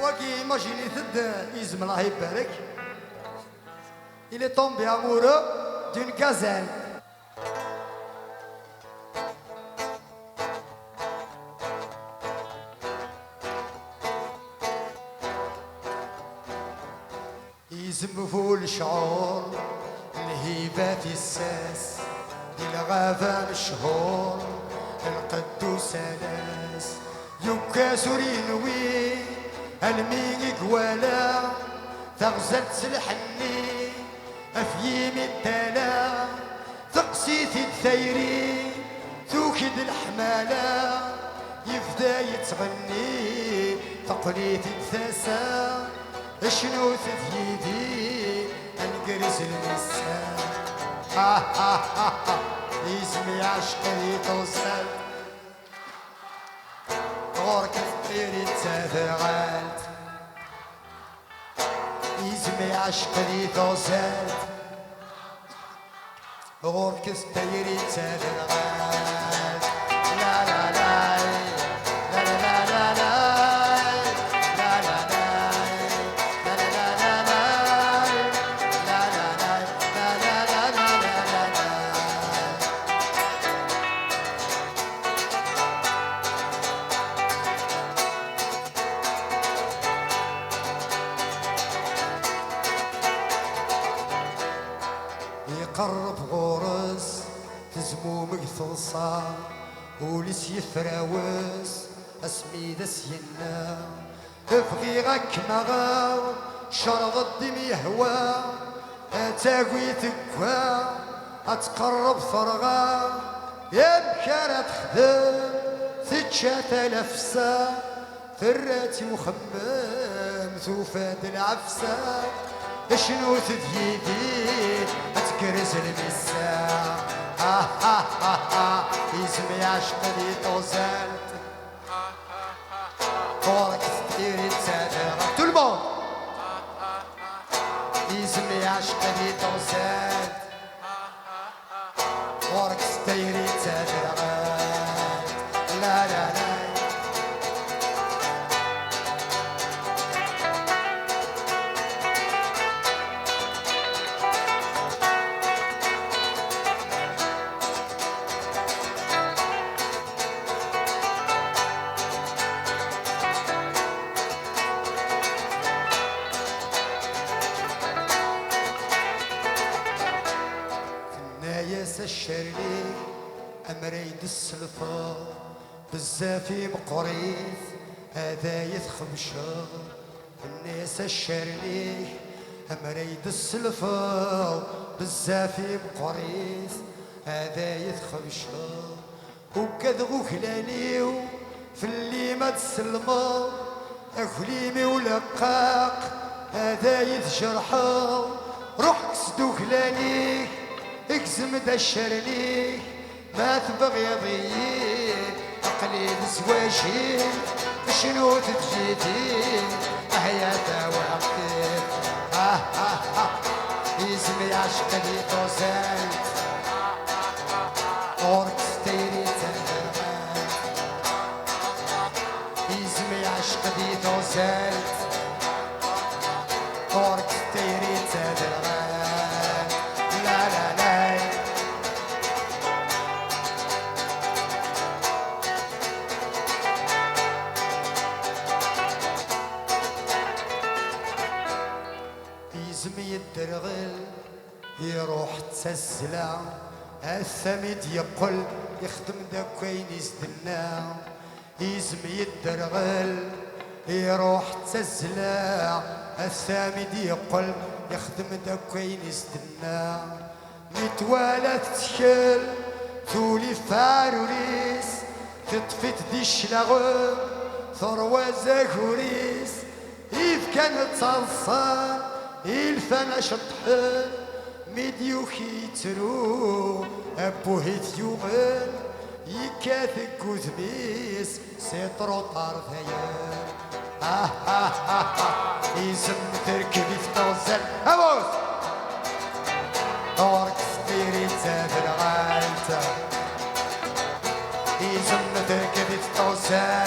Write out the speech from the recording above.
وكي ماجيني ثد يزم الله يبارك. Il est tombé amoureux d'une gazelle. يزم فول شعور الهيبة في الساس الغابة الشهور القدوس ناس يكاس رينوي الميني قوالا تغزلت الحني أفيم الدالا تقسيت الثيري توكد الحمالة يفدا يتغني تقليت الثاسا شنو تثيدي انقرز المسا اسمي عشقي توصل غورك تطيري تثغالت اسمي عشقي توصل غورك تطيري تثغالت لا لا لا لا لا لا لا يقرب غورس تزمومك ثلصا ولس يفراوس اسمي دس ينا تبغي غك مغاو شرغ الدم يهوى اتاقوي تكوى اتقرب فرغا يا بكارة تخدم تتشات لفسا ثراتي وخمام ثوفات العفسة شنو تديدي اتكرز المسا اسمي عشقني توزلت فورك تطيري تسافر تو الموند اسمي عشقني توزلت فورك تطيري تسافر لا لا لا الشرلي أمريد السلفا بزافي مقريث هذا يثخمشا الناس الشرلي أمريد السلفا بزافي مقريث هذا يثخمشا وكذغو خلاليو في اللي ما تسلما أخليمي ولقاق هذا يتجرحا روح كسدو خلالي اكزم دشر ليه ما تبغي ضيق تقليد زواجي شنو تجيتي حياة وقتي اسمي عشقني توزلت اورك ستيري تنغرغات اسمي عشقني توزلت اورك ستيري تنغرغات لا لا لا يزمي الدرغل يروح تسلسلة الثمد يقل يخدم داك وين يستنى يزمي الدرغل يروح تسلسلة الثمد يقل يخدم داك وين يستنى متوالى تشكل تولي فاروريس تطفي تديش لغم ثروة زاكوريس إذ كانت صلصان الفنا شطحن ميديوخي ترو أبوه يثيوغن يكاثك كوزميس سيطرو طارثيان يزم تركبي في توزل أبوس أورك ستيري تزاد que vite ton sein.